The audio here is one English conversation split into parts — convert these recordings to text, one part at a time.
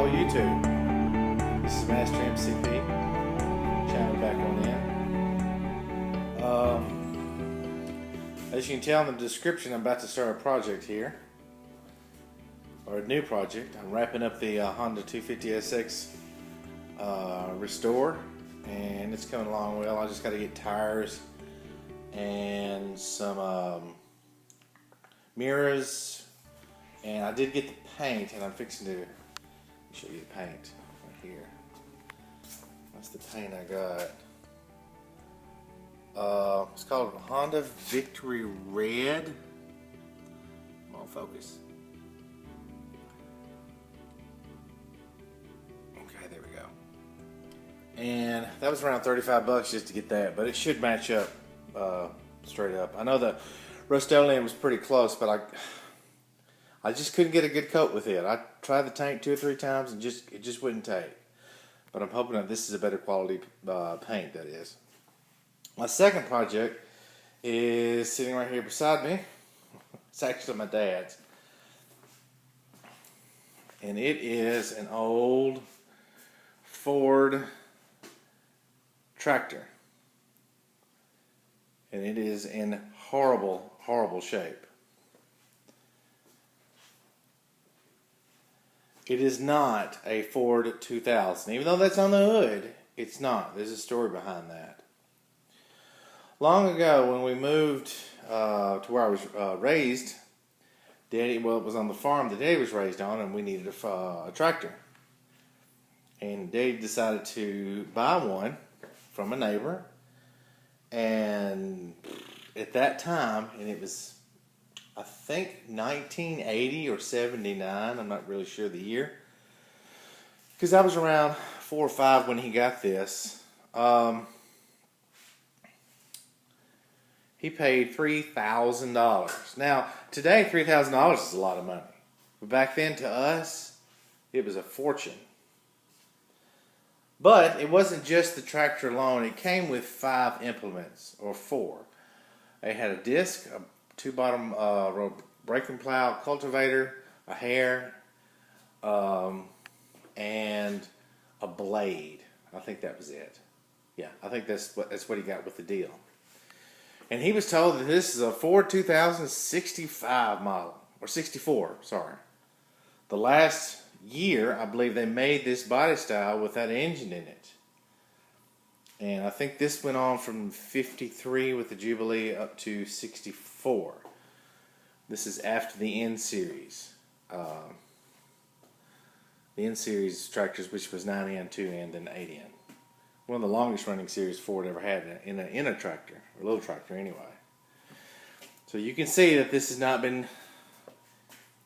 Hello YouTube. This is Master MCP. Channel back on in. As you can tell in the description, I'm about to start a project here, or a new project. I'm wrapping up the Honda 250SX Restore, and it's coming along well. I just got to get tires and some mirrors, and I did get the paint, and I'm fixing to show you the paint right here. That's the paint I got. It's called Honda Victory Red. Come on, focus. Okay, there we go. And that was around 35 bucks just to get that, but it should match up straight up. I know the Rust-Oleum was pretty close, but I just couldn't get a good coat with it. I tried the tank 2 or 3 times and it just wouldn't take. But I'm hoping that this is a better quality paint, that is. My second project is sitting right here beside me. It's actually my dad's. And it is an old Ford tractor. And it is in horrible, horrible shape. It is not a Ford 2000. Even though that's on the hood, it's not. There's a story behind that. Long ago, when we moved to where I was raised, Daddy, well, it was on the farm that Daddy was raised on, and we needed a tractor. And Daddy decided to buy one from a neighbor. And at that time, and it was, I think, 1980 or 79. I'm not really sure the year, because I was around 4 or 5 when he got this. He paid $3,000. Now, today, $3,000 is a lot of money. But back then, to us, it was a fortune. But it wasn't just the tractor alone. It came with 5 implements, or 4. It had a disc, a 2-bottom breaking plow, cultivator, a hair, and a blade. I think that was it. Yeah, I think that's what he got with the deal. And he was told that this is a Ford 2065 model, or 64, sorry. The last year, I believe they made this body style with that engine in it. And I think this went on from 53 with the Jubilee up to 64. This is after the N-Series. The N-Series tractors, which was 9N, 2N, then 8N. One of the longest running series Ford ever had in a tractor, or a little tractor anyway. So you can see that this has not been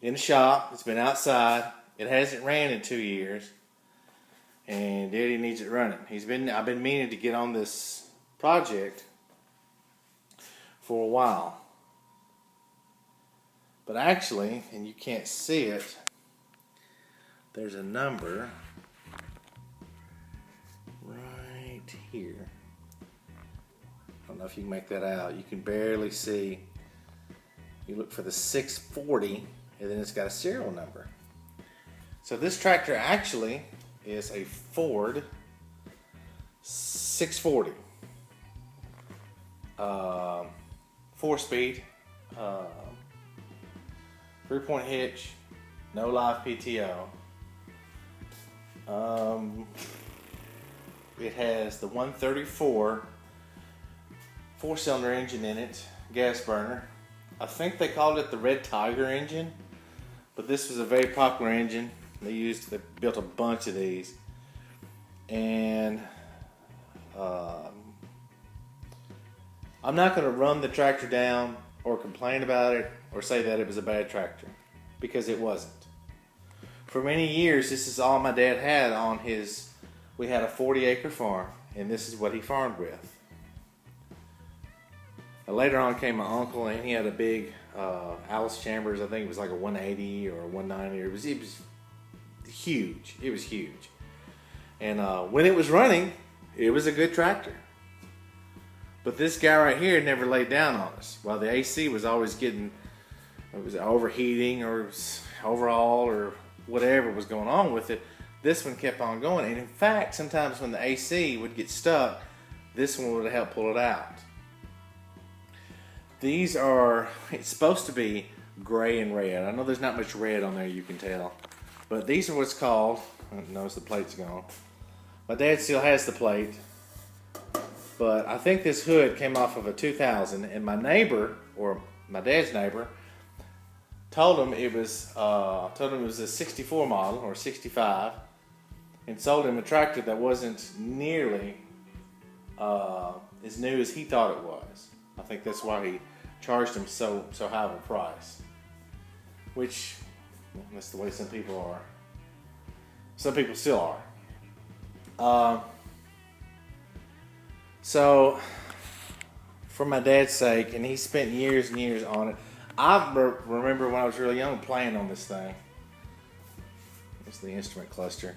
in the shop. It's been outside. It hasn't ran in 2 years. And Daddy needs it running. I've been meaning to get on this project for a while. But actually, and you can't see it, there's a number right here. I don't know if you can make that out. You can barely see. You look for the 640, and then it's got a serial number. So this tractor actually is a Ford 640. 4-speed. 3-point hitch. No live PTO. It has the 134 4-cylinder engine in it, gas burner. I think they called it the Red Tiger engine, but this was a very popular engine. They built a bunch of these, and I'm not going to run the tractor down or complain about it or say that it was a bad tractor, because it wasn't. For many years, this is all my dad had on his. We had a 40-acre farm, and this is what he farmed with. Later on came my uncle, and he had a big Alice Chambers. I think it was like a 180 or a 190. It was huge. It was huge. And when it was running, it was a good tractor. But this guy right here never laid down on us. While the AC was always getting, it was overheating or overall or whatever was going on with it, this one kept on going. And in fact, sometimes when the AC would get stuck, this one would help pull it out. These are, it's supposed to be gray and red. I know there's not much red on there, you can tell. But these are what's called, notice the plate's gone. My dad still has the plate. But I think this hood came off of a 2000. And my neighbor, or my dad's neighbor, told him it was a 64 model or 65. And sold him a tractor that wasn't nearly as new as he thought it was. I think that's why he charged him so high of a price. Which, that's the way some people are. Some people still are. So, for my dad's sake, and he spent years and years on it. I remember when I was really young playing on this thing. It's the instrument cluster.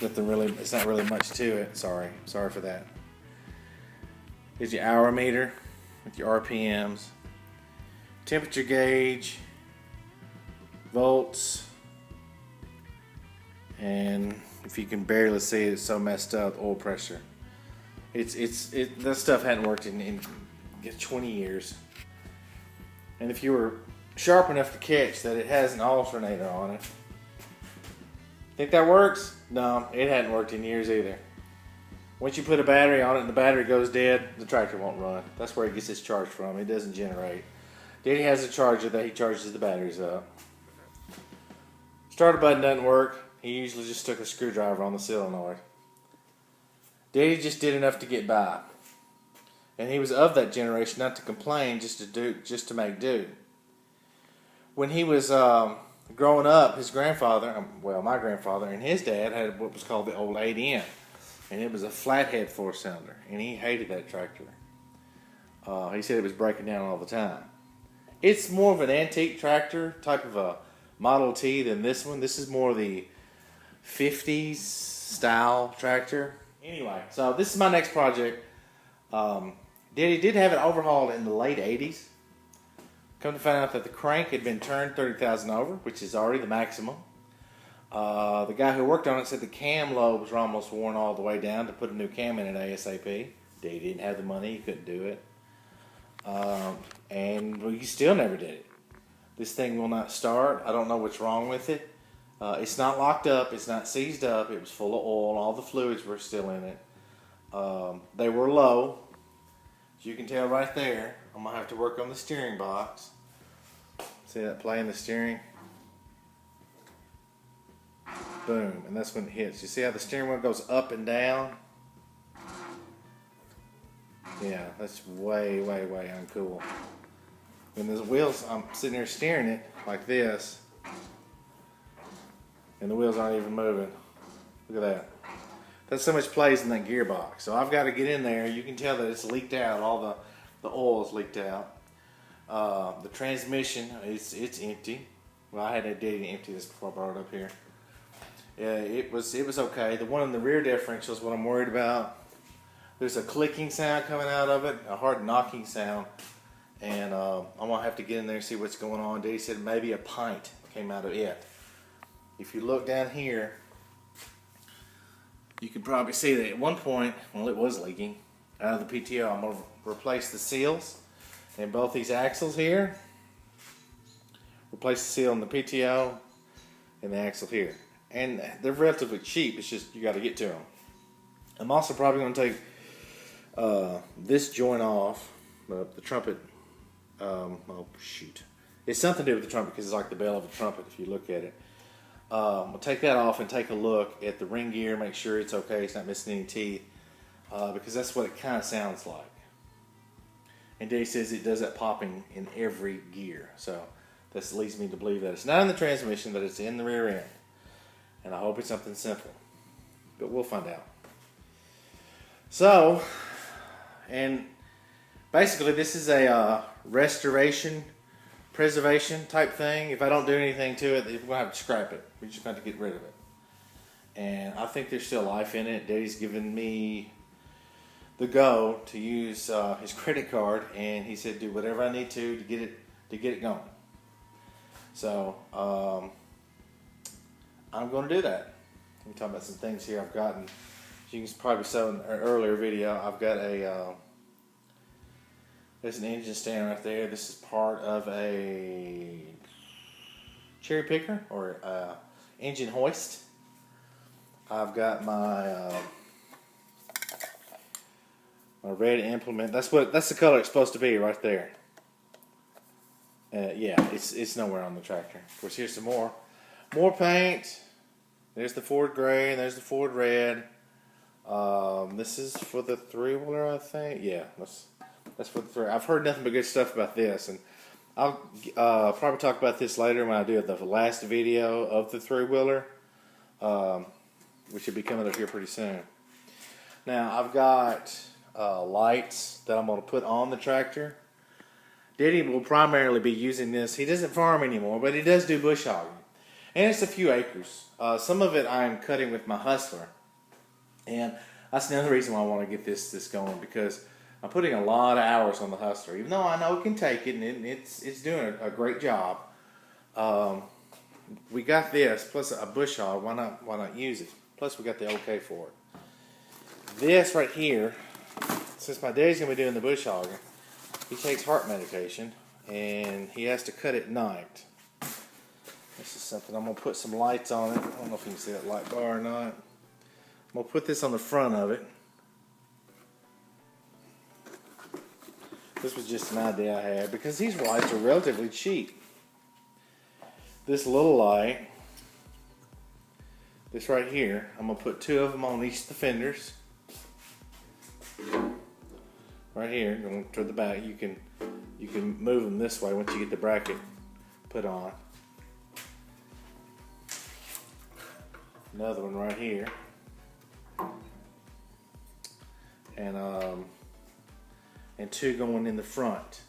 It's not really much to it. Sorry for that. Here's your hour meter with your RPMs, temperature gauge, volts, and if you can barely see it, it's so messed up, oil pressure. That stuff hadn't worked in 20 years. And if you were sharp enough to catch that it has an alternator on it, think that works? No, it hadn't worked in years either. Once you put a battery on it and the battery goes dead, the tractor won't run. That's where it gets its charge from. It doesn't generate. Daddy has a charger that he charges the batteries up. Starter button doesn't work. He usually just stuck a screwdriver on the solenoid. Daddy just did enough to get by. And he was of that generation, not to complain, just to make do. When he was growing up, his grandfather, my grandfather and his dad had what was called the old 8N. And it was a flathead four-cylinder. And he hated that tractor. He said it was breaking down all the time. It's more of an antique tractor, type of a Model T than this one. This is more the 50s style tractor. Anyway, so this is my next project. Daddy did have it overhauled in the late 80s. Come to find out that the crank had been turned 30,000 over, which is already the maximum. The guy who worked on it said the cam lobes were almost worn all the way down to put a new cam in it ASAP. Daddy didn't have the money, he couldn't do it. And he still never did it. This thing will not start. I don't know what's wrong with it. It's not locked up. It's not seized up. It was full of oil. All the fluids were still in it. They were low. As you can tell right there, I'm going to have to work on the steering box. See that play in the steering? Boom. And that's when it hits. You see how the steering wheel goes up and down? Yeah, that's way, way, way uncool. When the wheels, I'm sitting there steering it like this, and the wheels aren't even moving. Look at that. That's so much plays in that gearbox. So I've got to get in there. You can tell that it's leaked out. All the oil's leaked out. The transmission, it's empty. Well, I had that Daddy empty this before I brought it up here. Yeah, it was okay. The one in the rear differential is what I'm worried about. There's a clicking sound coming out of it, a hard knocking sound. And I'm going to have to get in there and see what's going on. Daddy said maybe a pint came out of it. If you look down here, you can probably see that at one point, well, it was leaking out of the PTO. I'm going to replace the seals in both these axles here. Replace the seal in the PTO and the axle here. And they're relatively cheap. It's just you got to get to them. I'm also probably going to take this joint off, the trumpet. Oh shoot! It's something to do with the trumpet because it's like the bell of a trumpet if you look at it. We'll take that off and take a look at the ring gear, make sure it's okay, it's not missing any teeth, because that's what it kind of sounds like. And Dave says it does that popping in every gear, so this leads me to believe that it's not in the transmission, that it's in the rear end. And I hope it's something simple, but we'll find out. So, and basically this is a restoration, preservation type thing. If I don't do anything to it, we're going to have to scrap it. We're just going to have to get rid of it. And I think there's still life in it. Daddy's given me the go to use his credit card, and he said do whatever I need to get it going. So I'm going to do that. Let me talk about some things here I've gotten. As you can probably saw in an earlier video, I've got there's an engine stand right there. This is part of a cherry picker or engine hoist. I've got my red implement. That's the color it's supposed to be right there. Yeah, it's nowhere on the tractor. Of course, here's some more paint. There's the Ford gray and there's the Ford red. This is for the 3-wheeler, I think. Yeah, that's for the 3. I've heard nothing but good stuff about this, and I'll probably talk about this later when I do the last video of the 3-wheeler, which should be coming up here pretty soon. Now, I've got lights that I'm going to put on the tractor. Daddy will primarily be using this. He doesn't farm anymore, but he does do bush hogging. And it's a few acres. Some of it I'm cutting with my Hustler. And that's another reason why I want to get this going, because I'm putting a lot of hours on the Hustler. Even though I know it can take it, and it's doing a great job. We got this, plus a bush hog. Why not use it? Plus we got the okay for it. This right here, since my daddy's going to be doing the bush hogging, he takes heart medication, and he has to cut at night. This is something, I'm going to put some lights on it. I don't know if you can see that light bar or not. I'm going to put this on the front of it. This was just an idea I had, because these lights are relatively cheap. This little light, this right here, I'm going to put 2 of them on each of the fenders. Right here, going to the back, you can move them this way once you get the bracket put on. Another one right here, and 2 going in the front.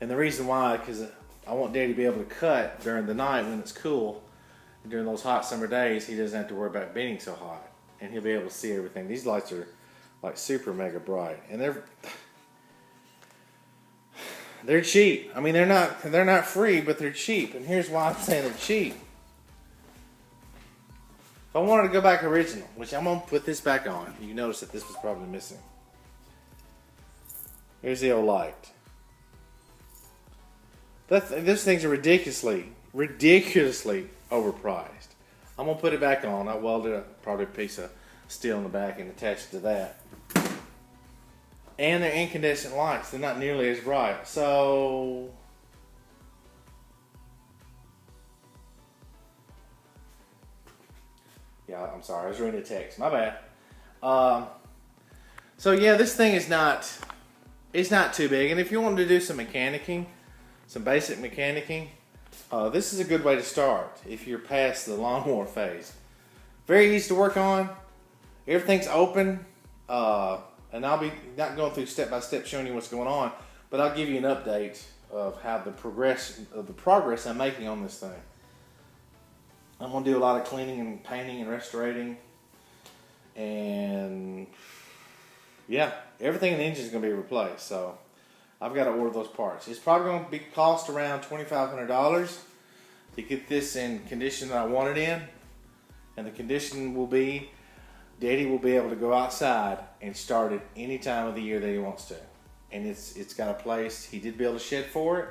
And the reason why, because I want Daddy to be able to cut during the night when it's cool. During those hot summer days, he doesn't have to worry about being so hot, and he'll be able to see everything. These lights are like super mega bright, and they're cheap. I mean, they're not free, but they're cheap. And here's why I'm saying they're cheap. If I wanted to go back original, which I'm gonna put this back on, you notice that this was probably missing. Here's the old light. Those things are ridiculously overpriced. I'm gonna put it back on. I welded probably a piece of steel in the back and attached it to that. And they're incandescent lights. They're not nearly as bright. So yeah, I'm sorry. I was reading a text. My bad. So yeah, this thing is not too big. And if you want to do some mechanicking, some basic mechanicking, this is a good way to start if you're past the lawnmower phase. Very easy to work on. Everything's open. And I'll be not going through step by step showing you what's going on, but I'll give you an update of how the progress I'm making on this thing. I'm going to do a lot of cleaning and painting and restorating, and yeah, everything in the engine is going to be replaced. So I've got to order those parts. It's probably going to cost around $2,500 to get this in condition that I want it in, and the condition will be Daddy will be able to go outside and start it any time of the year that he wants to. And it's got a place. He did build a shed for it,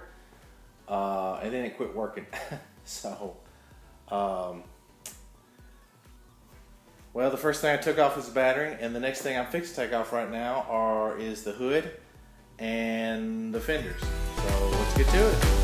and then it quit working. So, well, the first thing I took off was the battery, and the next thing I'm fixing to take off right now is the hood and the fenders. So let's get to it.